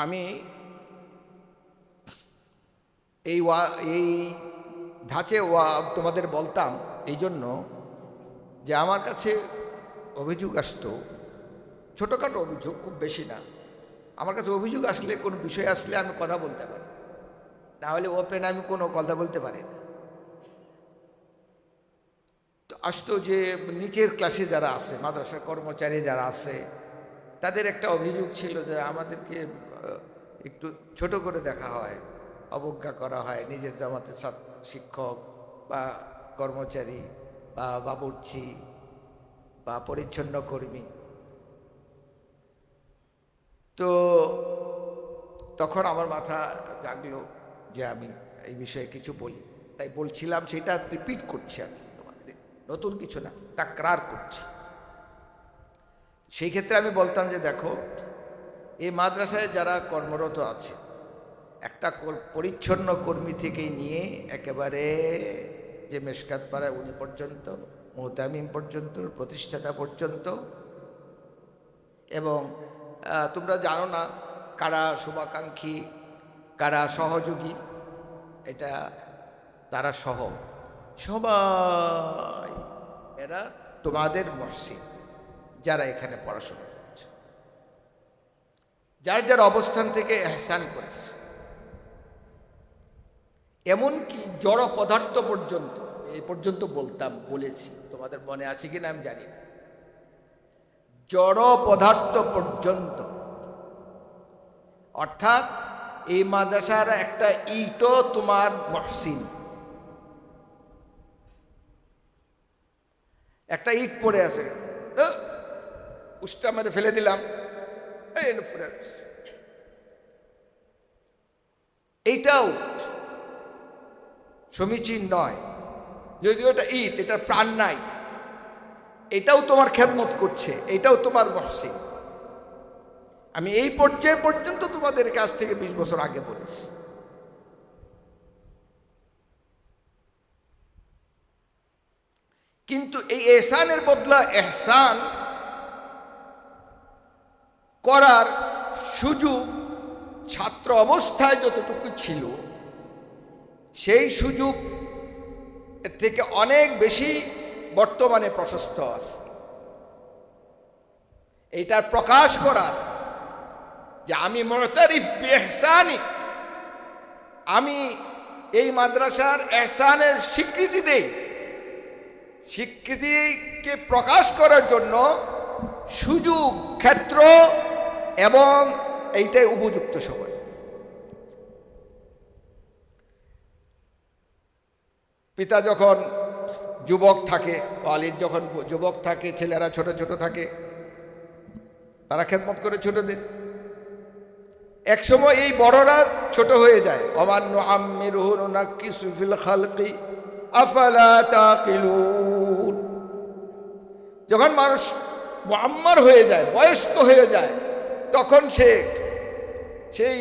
আমি এই ধাঁচে তোমাদের বলতাম এই জন্য যে আমার কাছে অভিযোগ আসতো, ছোটোখাটো অভিযোগ, খুব বেশি না। আমার কাছে অভিযোগ আসলে, কোনো বিষয় আসলে আমি কথা বলতে পারি, না হলে ওপেন আমি কোনো কথা বলতে পারি না। তো আসতো যে নিচের ক্লাসে যারা আছে, মাদ্রাসার কর্মচারী যারা আছে, তাদের একটা অভিযোগ ছিল যে আমাদেরকে একটু ছোট করে দেখা হয়, অবজ্ঞা করা হয়। নিজের জামাতের শিক্ষক বা কর্মচারী বা বাবুর্চি বা পরিচ্ছন্ন কর্মী। তো তখন আমার মাথা জাগলো যে আমি এই বিষয়ে কিছু বলি, তাই বলছিলাম, সেটা রিপিট করছি আমি তোমাদের, নতুন কিছু না, তাকরার করছি। সেই ক্ষেত্রে আমি বলতাম যে দেখো, এই মাদ্রাসায় যারা কর্মরত আছে, একটা পরিচ্ছন্ন কর্মী থেকে নিয়ে একেবারে যে মেশকাত পাড়ায় উনি পর্যন্ত, মুহতামিম পর্যন্ত, প্রতিষ্ঠাতা পর্যন্ত, এবং তোমরা জানো না কারা শুভাকাঙ্ক্ষী, কারা সহযোগী, এটা তারা সহ সবাই এরা তোমাদের মসজিদ যারা এখানে পড়াশোনা করছে, যার যার অবস্থান থেকে এহসান করেছে। এমনকি জড় পদার্থ পর্যন্ত, এই পর্যন্ত বলেছি, তোমাদের মনে আছে কিনা আমি জানি না, জড় পদার্থ পর্যন্ত, অর্থাৎ এই মাদ্রাসার একটা ইটও তোমার মহসিন। একটা ইট পড়ে আছে, উষ্টা মেরে ফেলে দিলাম, এইটাও সমীচীন নয়। যদিও এটা ইট, এটার প্রাণ নাই, এটাও তোমার খেদমত করছে, এটাও তোমার মহসিন। আমি এই পর্যায়ে পর্যন্ত তোমাদের কাছ থেকে 20 বছর আগে বলেছি। কিন্তু এই এহসানের বদলা এহসান করার সুযোগ ছাত্র অবস্থায় যতটুকু ছিল, সেই সুযোগ এর থেকে অনেক বেশি বর্তমানে প্রশস্ত আছে। এইটার প্রকাশ করার যে আমি মুতারিফ বিইহসানিক, আমি এই মাদ্রাসার এহসানের স্বীকৃতি দেই, স্বীকৃতিকে প্রকাশ করার জন্য সুযোগ, ক্ষেত্র এবং এইটাই উপযুক্ত সময়। পিতা যখন যুবক থাকে, ওয়ালিদ যখন যুবক থাকে, ছেলেরা ছোট ছোট থাকে, তারা খেদমত করে ছোটদের। এক সময় এই বড়রা ছোট হয়ে যায়। ওমান নুআম্মিরুহু নুনাক্কিসু ফিল খালকি আফালা তাকিলুন। যখন মানুষ মুআম্মার হয়ে যায়, বয়স্ক হয়ে যায়, তখন সে সেই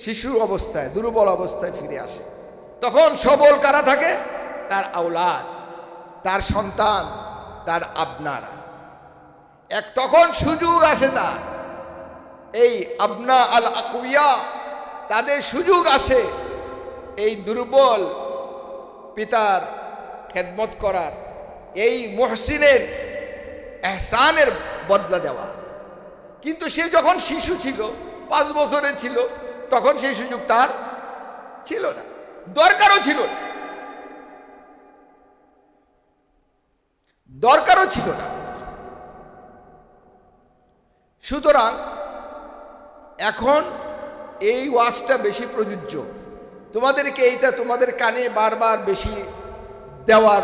শিশু অবস্থায়, দুর্বল অবস্থায় ফিরে আসে। তখন সবল কারা থাকে? তার আওলাদ, তার সন্তান, তার আপনারা। তখন সুযোগ আসে না, এই আবনা আল আকওয়িয়া, তাদের সুযোগ আসে এই দুর্বল পিতার খেদমত করার, এই মুহসিনের এহসানের বদলা দেওয়া। কিন্তু সে যখন শিশু ছিল, 5 বছরের ছিল, তখন সেই সুযোগ তার ছিল না, দরকারও ছিল না, দরকারও ছিল না। সুতরাং এখন এই ওয়াজটা বেশি প্রযোজ্য, তোমাদেরকে এইটা তোমাদের কানে বারবার বেশি দেওয়ার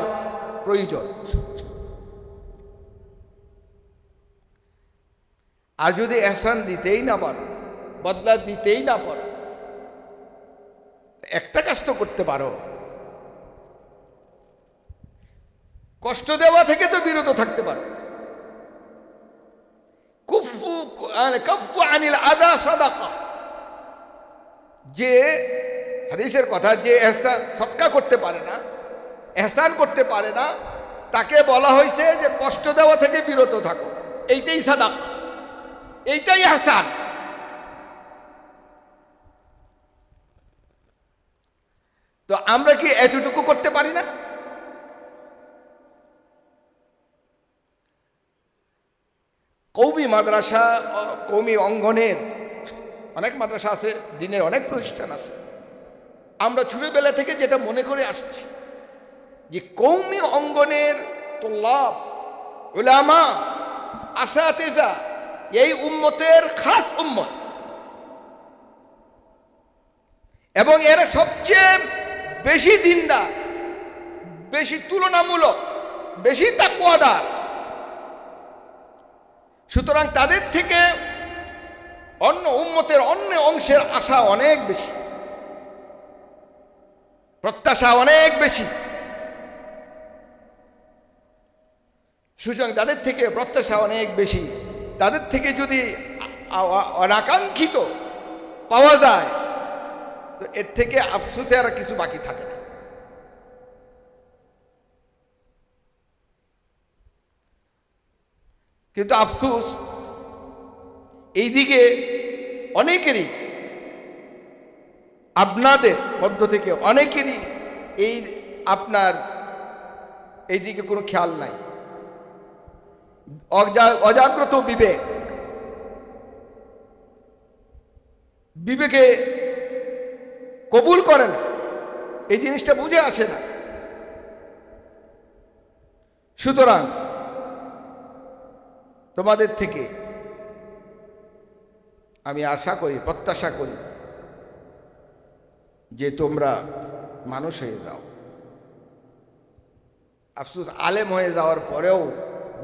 প্রয়োজন। আর যদি এহসান দিতেই না পারো, বদলা দিতেই না পারো, একটা কাজ তো করতে পারো, কষ্ট দেওয়া থেকে তো বিরত থাকতে পারো। কাফু আনিল আদা সাদাকা, যে হাদিসের কথা, যে এহসান সদকা করতে পারে না, এহসান করতে পারে না, তাকে বলা হয়েছে যে কষ্ট দেওয়া থেকে বিরত থাকো। এইটাই সাদাকা, এইটাই এহসান। আমরা কি এতটুকু করতে পারি না? কওমি মাদ্রাসা, কওমি অঙ্গনের অনেক মাদ্রাসা আছে, দিনের অনেক প্রতিষ্ঠান আছে। আমরা ছোটবেলা থেকে যেটা মনে করে আসছি যে কওমি অঙ্গনের তোল্লাব, উলামা, আসাতিজা এই উম্মতের খাস উম্মত, এবং এরা সবচেয়ে বেশি দিনদার, বেশি তুলনামূলক, বেশি তাকওয়াদার। সুতরাং তাদের থেকে অন্য উম্মতের অন্য অংশের আশা অনেক বেশি, প্রত্যাশা অনেক বেশি। সুতরাং তাদের থেকে প্রত্যাশা অনেক বেশি। তাদের থেকে যদি অনাকাঙ্ক্ষিত পাওয়া যায় তো এর থেকে আফসোসে আর কিছু বাকি থাকে না। কিন্তু আফসোস এইদিকে অনেকেরই, আপনাদের মধ্য থেকে অনেকেরই এই আপনার এইদিকে কোনো খেয়াল নাই। অজাগ্রত বিবেকে কবুল করে না, এই জিনিসটা বুঝে আসে না। সুতরাং তোমাদের থেকে আমি আশা করি, প্রত্যাশা করি যে তোমরা মানুষ হয়ে যাও। আফসোস আলেম হয়ে যাওয়ার পরেও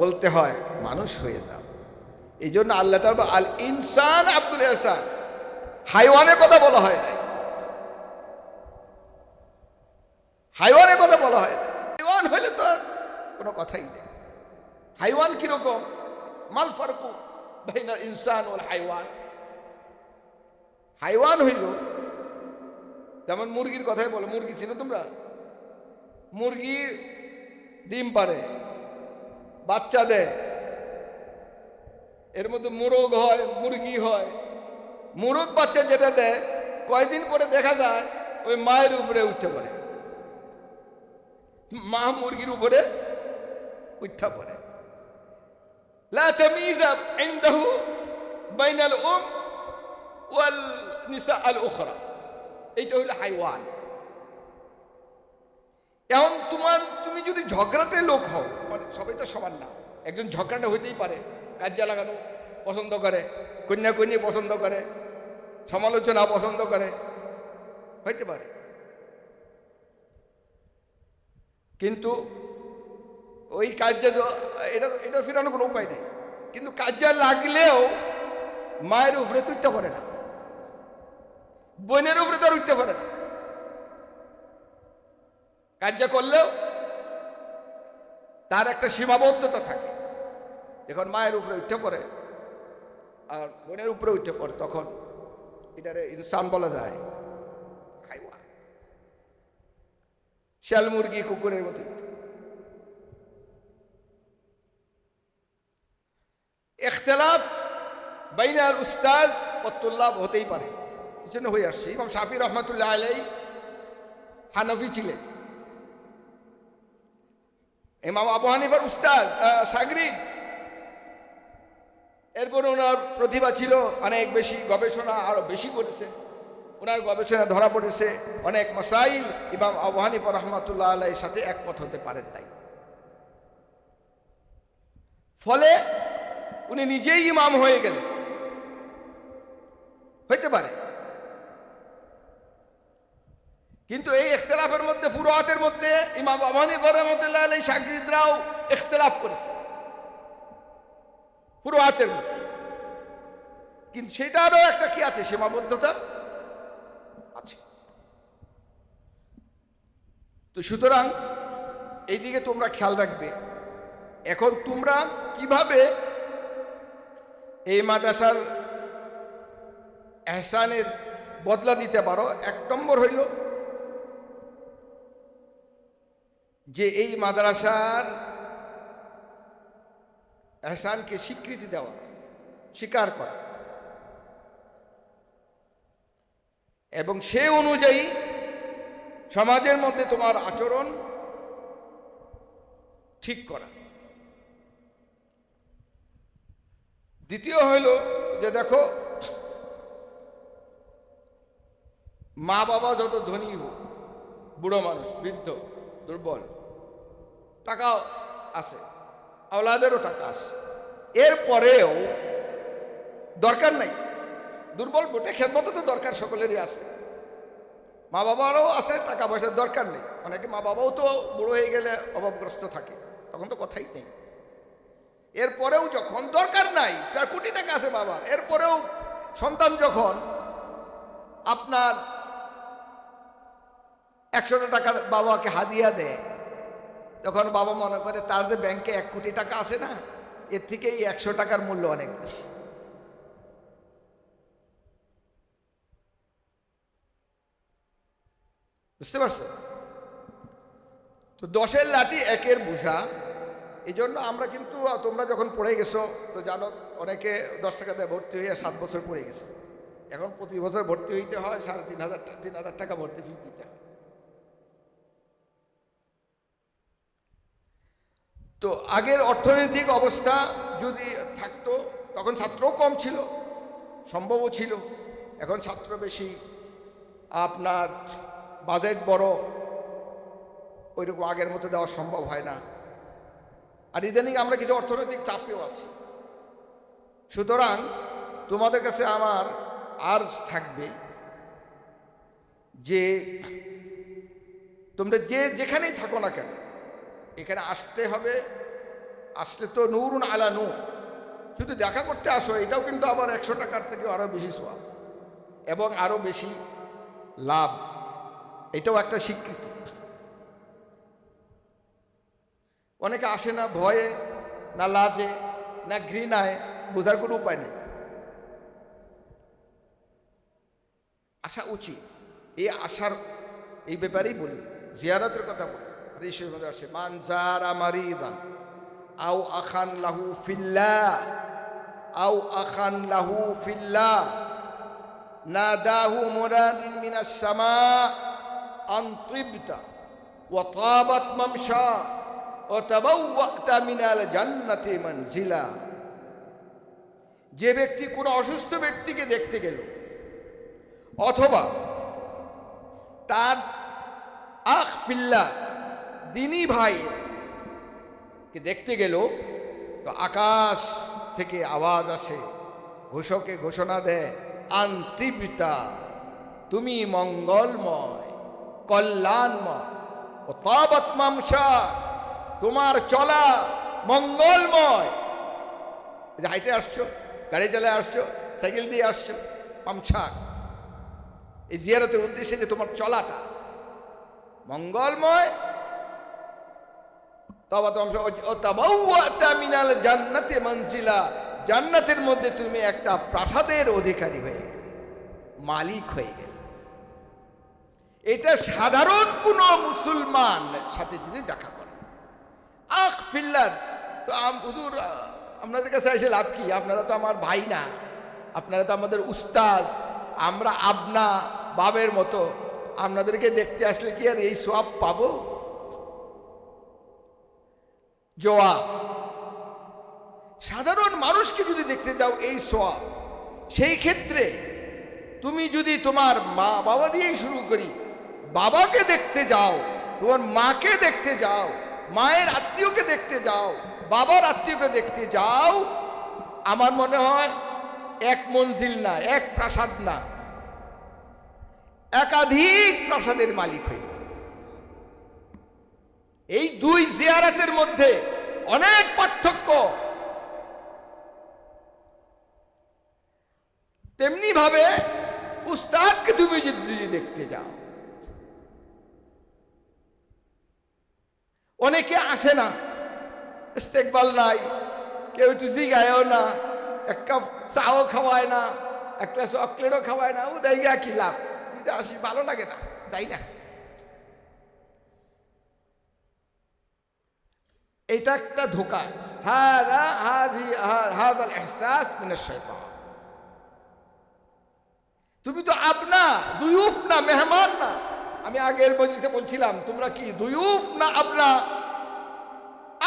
বলতে হয় মানুষ হয়ে যাও। এই জন্য আল্লাহ তাআলা আল ইনসান আব্দুল ইহসান, হাইওয়ানের কথা বলা হয় না, হাইওয়ানের কথা বলা হয় না। হাইওয়ান হইলে তো কোনো কথাই নেই। হাইওয়ান কিরকম? মাল ফারকু বাইনাল ইনসান ওয়াল হাইওয়ান। হাইওয়ান হইল যেমন মুরগির কথাই বলো। মুরগি ছিল তোমরা? মুরগি ডিম পারে, বাচ্চা দেয়, এর মধ্যে মোরগ হয়, মুরগি হয়। মোরগ বাচ্চা যেটা দেয় কয়দিন পরে দেখা যায় ওই মায়ের উপরে উঠতে পারে, মা মুরগির উপরে উঠতে পারে। লা তামিযা ইনদাহু বাইনাল ওয়াল নিসা আল উখরা। এইটা হলো হাইওয়ান। এখন তুমি যদি ঝগড়াতে লোক হও, সবাই তো সমান না, একজন ঝগড়াটা হইতেই পারে, কাজিয়া লাগানো পছন্দ করে, কন্যা কন্যা পছন্দ করে, সমালোচনা পছন্দ করে, হইতে পারে। কিন্তু ওই কাজে এটা ফিরানোর কোনো উপায় নেই। কিন্তু কাজে লাগলেও মায়ের উপরে তো উঠতে পারে না, বোনের উপরে তো আর উঠতে পারে না। কাজে করলেও তার একটা সীমাবদ্ধতা থাকে। যখন মায়ের উপরে উঠতে পড়ে আর বোনের উপরে উঠতে পড়ে, তখন এটারে ইনসান বলা যায়, হাইওয়ান। শিয়াল মুরগি কুকুরের মতো। ইখতিলাফ বাইনাল উস্তাদ ওয়া তুল্লাব হতেই পারে, পিছনে হয়ে আসছে। ইমাম শাফি রহমাতুল্লাহ আলাইহি হানাফি ছিলেন। ইমাম আবু হানিফার উস্তাদ শাগরিদ। এরপর ওনার প্রতিভা ছিল অনেক বেশি, গবেষণা আরো বেশি করেছেন। ওনার গবেষণা ধরা পড়েছে অনেক মাসাইল ইমাম আবু হানিফা রহমাতুল্লাহ আলাইহির সাথে একমত হতে পারেন নাই। ফলে উনি নিজেই ইমাম হয়ে গেলেন। হইতে পারে, কিন্তু এই ইখতিলাফের মধ্যে, ফুরুআতের মধ্যে ইমাম আবু হানিফা রাহমাতুল্লাহ আলাইহি শাগরিদরাও ইখতিলাফ করেছে ফুরুআতের মধ্যে। কিন্তু সেটারও একটা কি আছে, সীমাবদ্ধতা আছে। তো সুতরাং এইদিকে তোমরা খেয়াল রাখবে। এখন তোমরা কিভাবে এই মাদ্রাসার ইহসানের বদলা দিতে পারো? এক নম্বর হইল যে এই মাদ্রাসার ইহসানকে স্বীকৃতি দেওয়া, স্বীকার করা, এবং সে অনুযায়ী সমাজের মধ্যে তোমার আচরণ ঠিক করা। দ্বিতীয় হইল যে দেখো, মা বাবা যত ধনী হোক, বুড়ো মানুষ, বৃদ্ধ, দুর্বল, টাকা আছে, আওলাদেরও টাকা আছে, এরপরেও দরকার নাই, দুর্বল বটে, খেদমত তো দরকার সকলেরই আছে, মা বাবারও আছে, টাকা পয়সার দরকার নেই। অনেকে মা বাবাও তো বুড়ো হয়ে গেলে অভাবগ্রস্ত থাকে, তখন তো কথাই নেই। এরপরেও যখন দরকার নাই, 4 কোটি টাকা আছে বাবার, এরপরেও সন্তান যখন আপনার 100 টাকা বাবাকে হাদিয়া দেয়, তখন বাবা মনে করে তার যে ব্যাংকে 1 কোটি টাকা আছে না, এর থেকে এই 100 টাকার মূল্য অনেক বেশি। বুঝতে পারছো? তো 10-এর লাঠি 1-এর বুঝা। এই জন্য আমরা কিন্তু, তোমরা যখন পড়ে গেছো তো জানো, অনেকে 10 টাকা দিয়ে ভর্তি হয়ে 7 বছর পড়ে গেছে। এখন প্রতি বছর ভর্তি হইতে হয় 3,500 টাকা ভর্তি ফিস দিতে হয়। তো আগের অর্থনৈতিক অবস্থা যদি থাকতো, তখন ছাত্রও কম ছিল, সম্ভবও ছিল। এখন ছাত্র বেশি, আপনার বাজেট বড়, ওইরকম আগের মতো দেওয়া সম্ভব হয় না। আর ইদানিং আমরা কিছু অর্থনৈতিক চাপেও আছি। সুতরাং তোমাদের কাছে আমার আর্জ থাকবে যে তোমরা যে যেখানেই থাকো না কেন, এখানে আসতে হবে। আসলে তো নূরুন আলা নূর, শুধু দেখা করতে আসো, এটাও কিন্তু আবার 100 টাকার থেকে আরও বেশি সোয়াব এবং আরও বেশি লাভ। এটাও একটা স্বীকৃতি। অনেকে আসে না ভয়ে, না লাজে, না ঘৃণায়, বোঝার কোনো উপায় নেই। আসা উচিত। এই আসার এই ব্যাপারেই বলি, জিয়ারতের কথা বলি। হাদিসের মধ্যে আসে, মান যারা মারিদান আও আখান লাহু ফিল্লাহ আও আখান লাহু ফিল্লাহ নাদাহু মুনাদিন মিনাস সামা আন তিবতা ওয়া তাবাত মামশা ওয়া তাবাওয়াতা মিনাল জান্নাতি মানজিলা। যে ব্যক্তি কোনো অসুস্থ ব্যক্তিকে দেখতে গেল, অথবা তার আখ ফিল্লাহ দিনী ভাইকে দেখতে গেল, তো আকাশ থেকে আওয়াজ আসে, ঘোষকে ঘোষণা দেয়, আন্তিবিতা, তুমি মঙ্গলময়, কল্যাণময়, ও তাবাত মামশা, তোমার চলা মঙ্গলময়। হাইটে আসছো, গাড়ি চালায় আসছো, সাইকেল দিয়ে আসছো, মামশা, এই জিয়ারতের উদ্দেশ্যে যে তোমার চলাটা মঙ্গলময়। মিনাল জান্নাতে মানজিলা, জান্নাতের মধ্যে তুমি একটা প্রাসাদের অধিকারী হয়ে গেলে, মালিক হয়ে গেলে। এটা সাধারণ কোন মুসলমান সাথে যদি দেখা করে, আখ ফিল্লার, তো হুজুর আপনাদের কাছে এসে লাভ কি? আপনারা তো আমার ভাই না, আপনারা তো আমাদের উস্তাদ, আমরা আপনা বাবের মতো, আপনাদেরকে দেখতে আসলে কি আর এই সওয়াব পাবো? জবাব, সাধারণ মানুষকে যদি দেখতে যাও এই সওয়াব, সেই ক্ষেত্রে তুমি যদি তোমার মা বাবা দিয়েই শুরু করি, বাবাকে দেখতে যাও, তোমার মাকে দেখতে যাও, মায়ের আত্মীয়কে দেখতে যাও, বাবার আত্মীয়কে দেখতে যাও, আমার মনে হয় 1 মঞ্জিল না, 1 প্রাসাদ না, একাধিক প্রাসাদের মালিক হয়ে যাবে। এই 2 জিয়ারতের মধ্যে অনেক পার্থক্য। তেমনি ভাবে উস্তাদকে তুমি যদি দেখতে যাও, অনেকে আসে না, ইস্তেকবাল নাই, কেউ একটু জিগায়ও না, 1 কাপ চাও খাওয়ায় না, 1 গ্লাস চকলেটও খাওয়ায় না, ও দেয় গিয়া কি লাভ, বুঝতে আসি, ভালো লাগে না, যাই না। এটা একটা ধোঁকা। হাদাল ইহসাস মিনাশ শাইতান। তুমি তো আপনা দুয়ুফ না, মেহমান না, আমি আগের মজলিসে বলছিলাম, তোমরা কি দুয়ুফ না আপনা?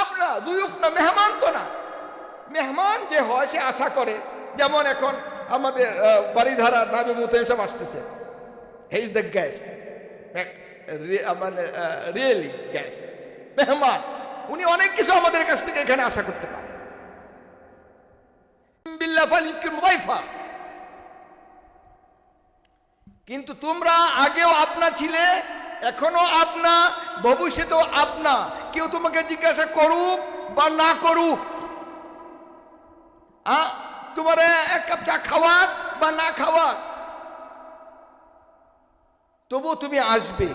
আপনা, দুয়ুফ না, মেহমান তো না। মেহমান যে হয় সে আশা করে, যেমন এখন আমাদের বাড়িধারা নাবি মুতাইম সাহেব আসতেছে, হি ইজ দ্য গেস্ট, মানে রিয়েলি গেস্ট, মেহমান। উনি অনেক কিছু আমাদের কাছ থেকে এখানে আশা করতে পারেন। কিন্তু তোমরা আগেও আপনা ছিলে, এখনো আপনা, ভবিষ্যতেও আপনা। কেউ তোমাকে জিজ্ঞাসা করুক বা না করুক, তোমার এক কাপ চা খাওয়া বা না খাওয়া, তবু তুমি আসবে।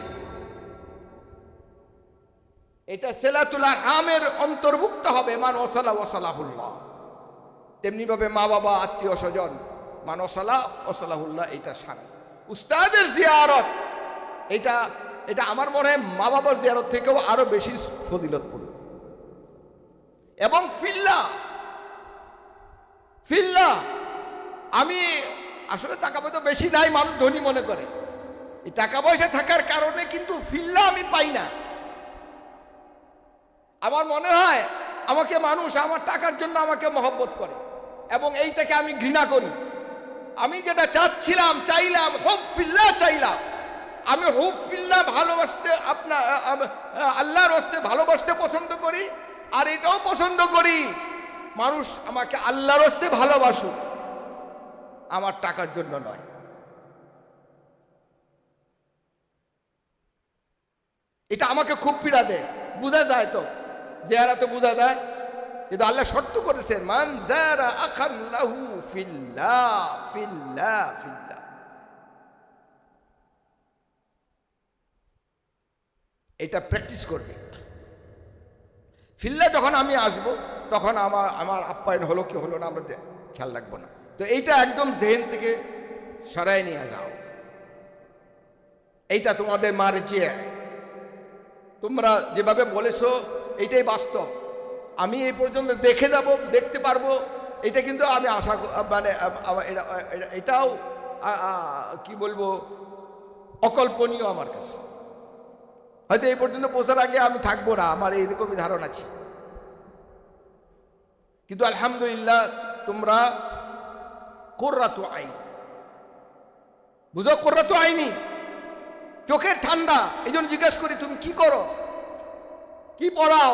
এটা সিলাতুল আরহামের অন্তর্ভুক্ত হবে, মান ওয়াসালা ওয়াসালাহুল্লাহ। তেমনি ভাবে মা বাবা, আত্মীয় স্বজন, মান ওয়াসালা ওয়াসালাহুল্লাহ, এটা শামিল। উস্তাদের জিয়ারত, এটা এটা আমার মনে হয় মা বাবার জিয়ারত থেকেও আরো বেশি ফজিলতপূর্ণ। এবং ফিল্লাহ, ফিল্লাহ, আমি আসলে টাকা পয়সা বেশি নাই, মানুষ ধনী মনে করে। এই টাকা পয়সা থাকার কারণে কিন্তু ফিল্লাহ আমি পাই না। আমার মনে হয় আমাকে মানুষ আমার টাকার জন্য আমাকে মহব্বত করে, এবং এইটাকে আমি ঘৃণা করি। আমি যেটা চাইলাম হুব ফিল্লাহ চাইলাম, আমি হুব ফিল্লাহ ভালোবাসতে, আপনার আল্লাহর রাস্তে ভালোবাসতে পছন্দ করি। আর এটাও পছন্দ করি মানুষ আমাকে আল্লাহর রাস্তে ভালোবাসুক, আমার টাকার জন্য নয়। এটা আমাকে খুব পীড়া দেয়। বোঝা যায় তো, জিয়ারা তো বোঝা যায়, কিন্তু আল্লাহ শর্ত করেছেন, মান যারা আখান লাহু ফিল্লাহ ফিল্লাহ ফিল্লাহ। এটা প্র্যাকটিস করবে। ফিল্লাহ যখন আমি আসব, তখন আমার আপ্যায়ন হলো কি হলো না আমরা খেয়াল রাখবো না। তো এইটা একদম জেহেন থেকে সরাই নিয়ে যাও। এইটা তোমাদের মার্জিয়া, তোমরা যেভাবে বলেছো এইটাই বাস্তব। আমি এই পর্যন্ত দেখতে পারবো, এটা কিন্তু আমি আশা, মানে এটাও কি বলবো, অকল্পনীয় আমার কাছে। হয়তো এই পর্যন্ত পৌঁছার আগে আমি থাকবো না, আমার এইরকমই ধারণা ছিল। কিন্তু আলহামদুলিল্লাহ, তোমরা কুররাতু আইন, বুঝো, কুররাতু আইনি, চোখের ঠান্ডা। এই জন্য জিজ্ঞাসা করি, তুমি কি করো, কি পড়াও?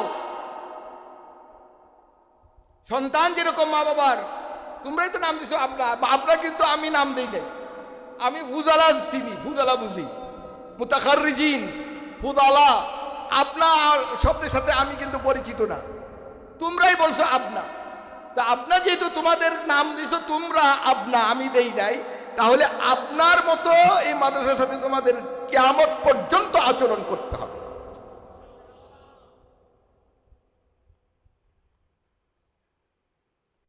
সন্তান যেরকম মা বাবার, তোমরাই তো নাম দিছো আপনার কিন্তু আমি নাম দিই নাই। আমি ফুজালা চিনি, ফুজালা বুঝি, মুতাখাররিজিন, ফুদালা। আপনার শব্দের সাথে আমি কিন্তু পরিচিত না, তোমরাই বলছো আপনা। তা আপনা যেহেতু তোমাদের নাম দিছো, তোমরা আপনা, আমি দেই নাই, তাহলে আপনার মতো এই মাদ্রাসার সাথে তোমাদের কিয়ামত পর্যন্ত আচরণ করতে হবে।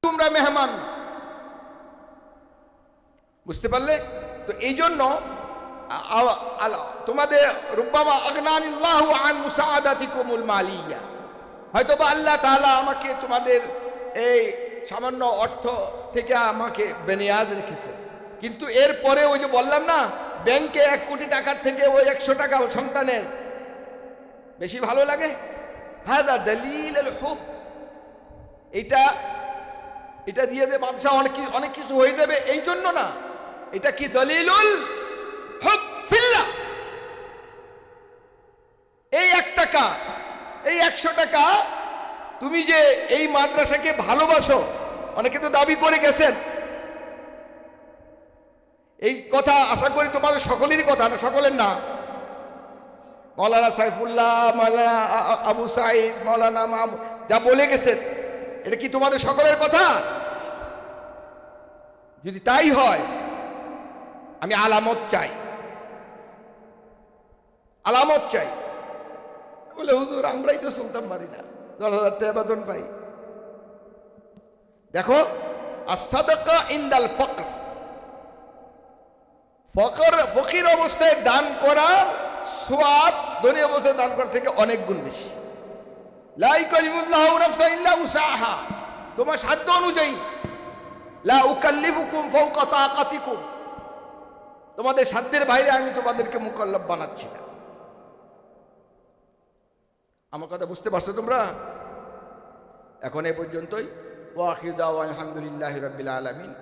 তোমরা মেহমান, বুঝতে পারলে? তো এই জন্য তোমাদের রুব্বামা আগনানিল্লাহু আন মুসাআদাতিকুমুল মালিয়া, হয়তো বা আল্লাহ তাআলা আমাকে তোমাদের এই সামান্য অর্থ থেকে আমাকে বেনিয়াজ রেখেছে, কিন্তু এরপরে ওই যে বললাম না, ব্যাংকে 1 কোটি টাকার থেকে ওই 100 টাকা সন্তানের বেশি ভালো লাগে। হাদা দলিলুল হুব। এটা দিয়ে যে বাদশা অনেক কিছু হয়ে যাবে এই জন্য না, এটা কি দলিলুল হুব ফিল্লাহ। এই 1 টাকা, এই 100 টাকা, তুমি যে এই মাদ্রাসাকে ভালোবাসো, অনেকে তো দাবি করে গেছেন এই কথা, আশা করি তোমাদের সকলেরই কথা না, সকলের না। মৌলানা সাইফুল্লাহ, মৌলানা আবু সাইদ, মৌলানা মাহমুদ যা বলে গেছেন, এটা কি তোমাদের সকলের কথা? যদি তাই হয়, আমি আলামত চাই, আলামত চাই। বলে হুজুর আমরাই তো সুলতান পারি না, 10,000 টাকা বেতন পাই। দেখো, as-সাদাকা ইনদাল ফকর, ফকির অবস্থায় দান করা সওয়াব ধনী অবস্থায় দান করার থেকে অনেক গুণ বেশি। লা ইউকাল্লিফুল্লাহু নাফসান ইল্লা উসাহা, তোমার সাধ্য অনুযায়ী। লা উকাল্লিফুকুম ফাওকা তাকাতিকুম, তোমাদের সাধ্যের বাইরে আমি তোমাদেরকে মুকাল্লাফ বানাচ্ছি না। আমার কথা বুঝতে পারছো তোমরা? এখন এই পর্যন্তই। ওয়া আখিরু দাওয়ানা আলহামদুলিল্লাহি রাব্বিল আলামিন।